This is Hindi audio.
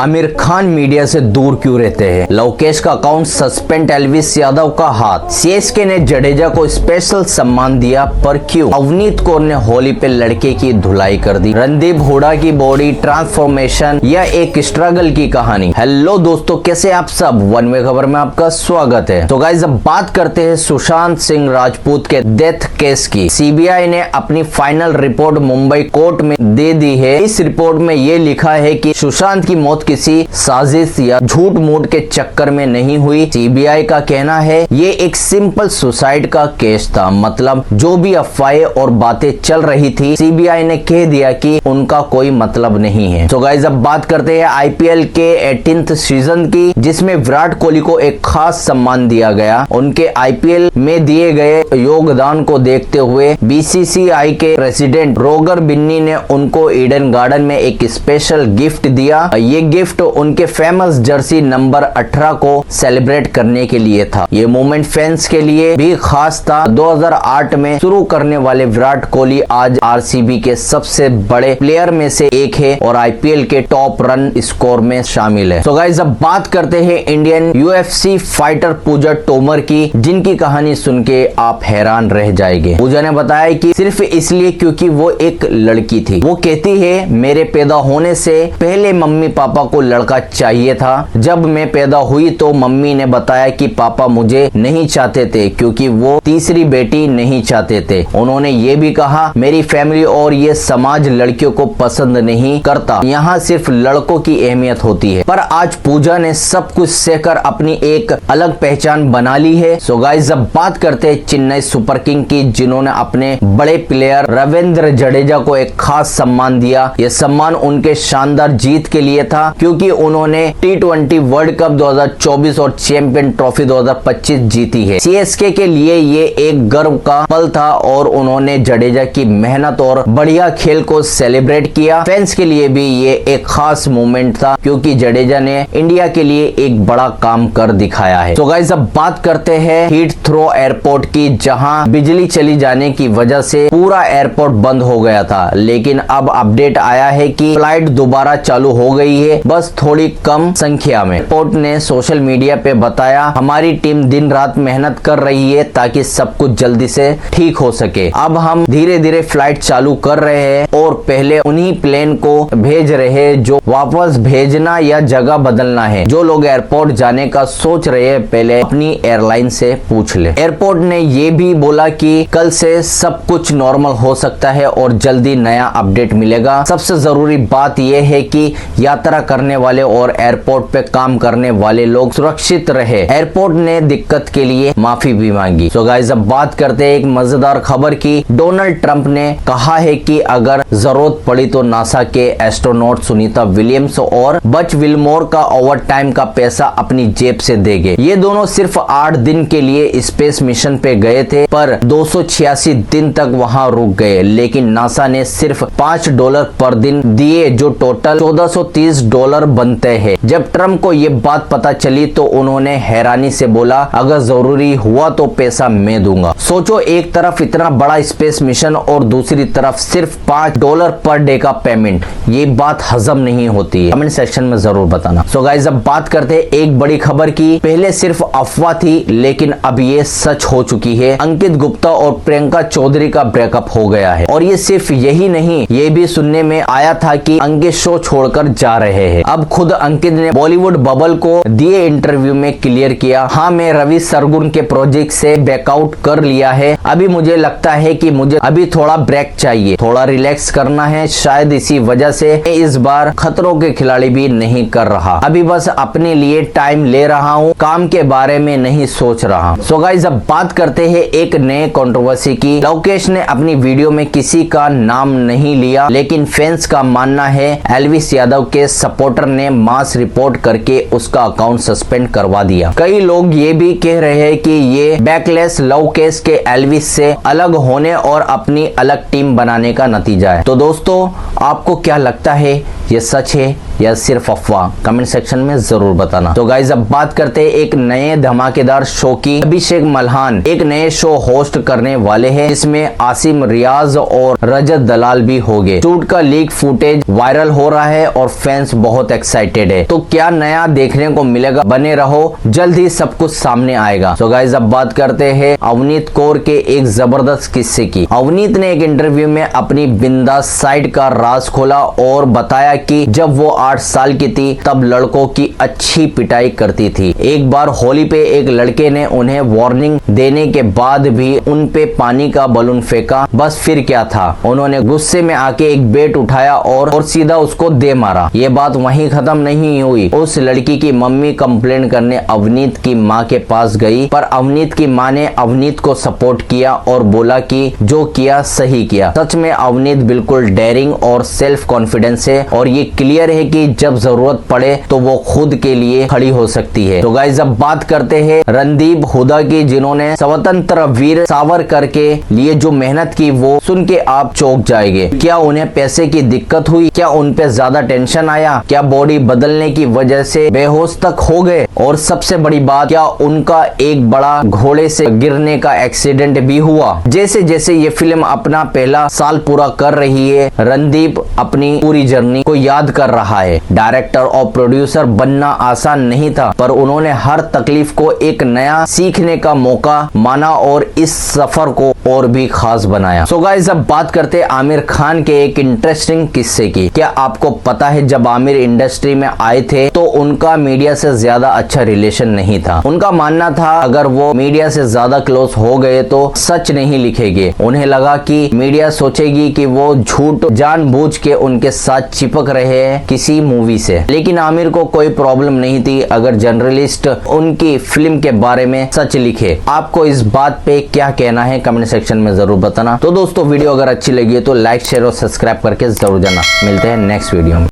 आमिर खान मीडिया से दूर क्यों रहते हैं? लवकेश का अकाउंट सस्पेंड, एल्विस यादव का हाथ। सीएसके ने जडेजा को स्पेशल सम्मान दिया, पर क्यों? अवनीत कौर ने होली पे लड़के की धुलाई कर दी। रणदीप हुडा की बॉडी ट्रांसफॉर्मेशन या एक स्ट्रगल की कहानी। हेलो दोस्तों, कैसे आप सब? वन वे खबर में आपका स्वागत है। तो गाइस, अब बात करते हैं सुशांत सिंह राजपूत के डेथ केस की। सीबीआई ने अपनी फाइनल रिपोर्ट मुंबई कोर्ट में दे दी है। इस रिपोर्ट में ये लिखा है कि सुशांत की मौत किसी साजिश या झूठ मूठ के चक्कर में नहीं हुई। सीबीआई का कहना है ये एक सिंपल सुसाइड का केस था। मतलब जो भी अफवाहें और बातें चल रही थी, सीबीआई ने कह दिया कि उनका कोई मतलब नहीं है। तो गाइस, अब बात करते हैं आईपीएल के 18th सीजन की, जिसमें विराट कोहली को एक खास सम्मान दिया गया। उनके आईपीएल में दिए गए योगदान को देखते हुए बीसीसीआई के प्रेसिडेंट रोगर बिन्नी ने उनको ईडन गार्डन में एक स्पेशल गिफ्ट दिया। ये गिफ्ट उनके फेमस जर्सी नंबर 18 को सेलिब्रेट करने के लिए था। ये मोमेंट फैंस के लिए भी खास था। 2008 में शुरू करने वाले विराट कोहली आज आरसीबी के सबसे बड़े प्लेयर में से एक है और आईपीएल के टॉप रन स्कोर में शामिल है। तो गाइस, अब बात करते हैं इंडियन यूएफसी फाइटर पूजा तोमर की, जिनकी कहानी सुन के आप हैरान रह जाएंगे। पूजा ने बताया कि सिर्फ इसलिए क्योंकि वो एक लड़की थी। वो कहती है, मेरे पैदा होने से पहले मम्मी पापा को लड़का चाहिए था। जब मैं पैदा हुई तो मम्मी ने बताया कि पापा मुझे नहीं चाहते थे क्योंकि वो तीसरी बेटी नहीं चाहते थे। उन्होंने ये भी कहा, मेरी फैमिली और ये समाज लड़कियों को पसंद नहीं करता, यहाँ सिर्फ लड़कों की अहमियत होती है। पर आज पूजा ने सब कुछ सहकर अपनी एक अलग पहचान बना ली है। सो गाइस, अब बात करते हैं चेन्नई सुपर किंग की, जिन्होंने अपने बड़े प्लेयर रविंद्र जडेजा को एक खास सम्मान दिया। यह सम्मान उनके शानदार जीत के लिए था, क्योंकि उन्होंने T20 वर्ल्ड कप 2024 और चैंपियन ट्रॉफी 2025 जीती है। सीएसके के लिए ये एक गर्व का पल था और उन्होंने जडेजा की मेहनत और बढ़िया खेल को सेलिब्रेट किया। फैंस के लिए भी ये एक खास मोमेंट था, क्योंकि जडेजा ने इंडिया के लिए एक बड़ा काम कर दिखाया है। तो गाइस, अब बात करते हैं हीथ्रो एयरपोर्ट की, जहां बिजली चली जाने की वजह से पूरा एयरपोर्ट बंद हो गया था। लेकिन अब अपडेट आया है कि फ्लाइट दोबारा चालू हो गई है, बस थोड़ी कम संख्या में। एयरपोर्ट ने सोशल मीडिया पे बताया, हमारी टीम दिन रात मेहनत कर रही है ताकि सब कुछ जल्दी से ठीक हो सके। अब हम धीरे धीरे फ्लाइट चालू कर रहे हैं और पहले उन्हीं प्लेन को भेज रहे हैं जो वापस भेजना या जगह बदलना है। जो लोग एयरपोर्ट जाने का सोच रहे हैं, पहले अपनी एयरलाइन से पूछ ले। एयरपोर्ट ने ये भी बोला कि कल से सब कुछ नॉर्मल हो सकता है और जल्दी नया अपडेट मिलेगा। सबसे जरूरी बात यह है कि यात्रा करने वाले और एयरपोर्ट पे काम करने वाले लोग सुरक्षित रहे। एयरपोर्ट ने दिक्कत के लिए माफी भी मांगी। तो गाइस, अब बात करते हैं एक मजेदार खबर की। डोनाल्ड ट्रंप ने कहा है कि अगर जरूरत पड़ी तो नासा के एस्ट्रोनॉट सुनीता विलियम्स और बच विलमोर का ओवर टाइम का पैसा अपनी जेब से देंगे। ये दोनों सिर्फ 8 दिन के लिए स्पेस मिशन पे गए थे, पर 286 दिन तक वहां रुक गए। लेकिन नासा ने सिर्फ $5 पर दिन दिए, जो टोटल $1430 बनते हैं। जब ट्रंप को ये बात पता चली तो उन्होंने हैरानी से बोला, अगर जरूरी हुआ तो पैसा मैं दूंगा। सोचो, एक तरफ इतना बड़ा स्पेस मिशन और दूसरी तरफ सिर्फ $5 पर डे का पेमेंट। ये बात हजम नहीं होती है। कमेंट सेक्शन में जरूर बताना। सो गाइस, अब बात करते हैं एक बड़ी खबर की। पहले सिर्फ अफवाह थी, लेकिन अब ये सच हो चुकी है। अंकित गुप्ता और प्रियंका चौधरी का ब्रेकअप हो गया है। और ये सिर्फ यही नहीं, ये भी सुनने में आया था कि अंकित शो छोड़कर जा रहे हैं। अब खुद अंकित ने बॉलीवुड बबल को दिए इंटरव्यू में क्लियर किया, हाँ, मैं रवि सरगुन के प्रोजेक्ट से बैकआउट कर लिया है। अभी मुझे लगता है कि मुझे अभी थोड़ा ब्रेक चाहिए, थोड़ा रिलैक्स करना है। शायद इसी वजह से मैं इस बार खतरों के खिलाड़ी भी नहीं कर रहा। अभी बस अपने लिए टाइम ले रहा हूँ, काम के बारे में नहीं सोच रहा। सो गाइस, अब बात करते हैं एक नए कंट्रोवर्सी की। लवकेश ने अपनी वीडियो में किसी का नाम नहीं लिया, लेकिन फैंस का मानना है एल्विस यादव के सपोर्टर ने मास रिपोर्ट करके उसका अकाउंट सस्पेंड करवा दिया। कई लोग ये भी कह रहे हैं कि ये बैकलेस लवकेश के एल्विस से अलग होने और अपनी अलग टीम बनाने का नतीजा है। तो दोस्तों, आपको क्या लगता है, ये सच है या सिर्फ अफवाह, कमेंट सेक्शन में जरूर बताना। तो गाइज अब बात करते हैं एक नए धमाकेदार शो की। अभिषेक मल्हान एक नए शो होस्ट करने वाले हैं जिसमें आसिम रियाज और रजत दलाल भी होंगे। शूट का लीक फुटेज वायरल हो रहा है और फैंस बहुत एक्साइटेड है। तो क्या नया देखने को मिलेगा? बने रहो, जल्द ही सब कुछ सामने आएगा। तो गाइज अब बात करते हैं अवनीत कौर के एक जबरदस्त किस्से की। अवनीत ने एक इंटरव्यू में अपनी बिंदास साइड का राज खोला और बताया कि जब वो 8 साल की थी तब लड़कों की अच्छी पिटाई करती थी। एक बार होली पे एक लड़के ने उन्हें वार्निंग देने के बाद भी उन पे पानी का बलून फेंका। बस फिर क्या था, उन्होंने गुस्से में आके एक बैट उठाया और सीधा उसको दे मारा। ये बात वहीं खत्म नहीं हुई। उस लड़की की मम्मी कंप्लेन करने अवनीत की माँ के पास गई, पर अवनीत की माँ ने अवनीत को सपोर्ट किया और बोला कि जो किया सही किया। सच में अवनीत बिल्कुल डेयरिंग और सेल्फ कॉन्फिडेंस है और ये क्लियर है कि जब जरूरत पड़े तो वो खुद के लिए खड़ी हो सकती है। तो गाइस अब बात करते हैं रणदीप हुड्डा की, जिन्होंने स्वतंत्र वीर सावरकर के लिए जो मेहनत की वो सुन के आप चौंक जाएंगे। क्या उन्हें पैसे की दिक्कत हुई? क्या उन पे ज्यादा टेंशन आया? क्या बॉडी बदलने की वजह से बेहोश तक हो गए? और सबसे बड़ी बात, क्या उनका एक बड़ा घोड़े से गिरने का एक्सीडेंट भी हुआ? जैसे जैसे ये फिल्म अपना पहला साल पूरा कर रही है, रणदीप अपनी पूरी जर्नी को याद कर रहा है। डायरेक्टर और प्रोड्यूसर बनना आसान नहीं था, पर उन्होंने हर तकलीफ को एक नया सीखने का मौका माना और इस सफर को और भी खास बनाया। सो गाइस अब बात करते हैं आमिर खान के एक इंटरेस्टिंग किस्से की। क्या आपको पता है जब आमिर इंडस्ट्री में आए थे तो उनका मीडिया से ज्यादा अच्छा रिलेशन नहीं था। उनका मानना था अगर वो मीडिया से ज्यादा क्लोज हो गए तो सच नहीं लिखेंगे। उन्हें लगा कि मीडिया सोचेगी कि वो झूठ जानबूझ के उनके साथ चिपक रहे हैं किसी मूवी से। लेकिन आमिर को कोई प्रॉब्लम नहीं थी अगर जर्नलिस्ट उनकी फिल्म के बारे में सच लिखे। आपको इस बात पे क्या कहना है कमेंट सेक्शन में जरूर बताना। तो दोस्तों वीडियो अगर अच्छी लगी है तो लाइक शेयर और सब्सक्राइब करके जरूर जाना। मिलते हैं नेक्स्ट वीडियो में।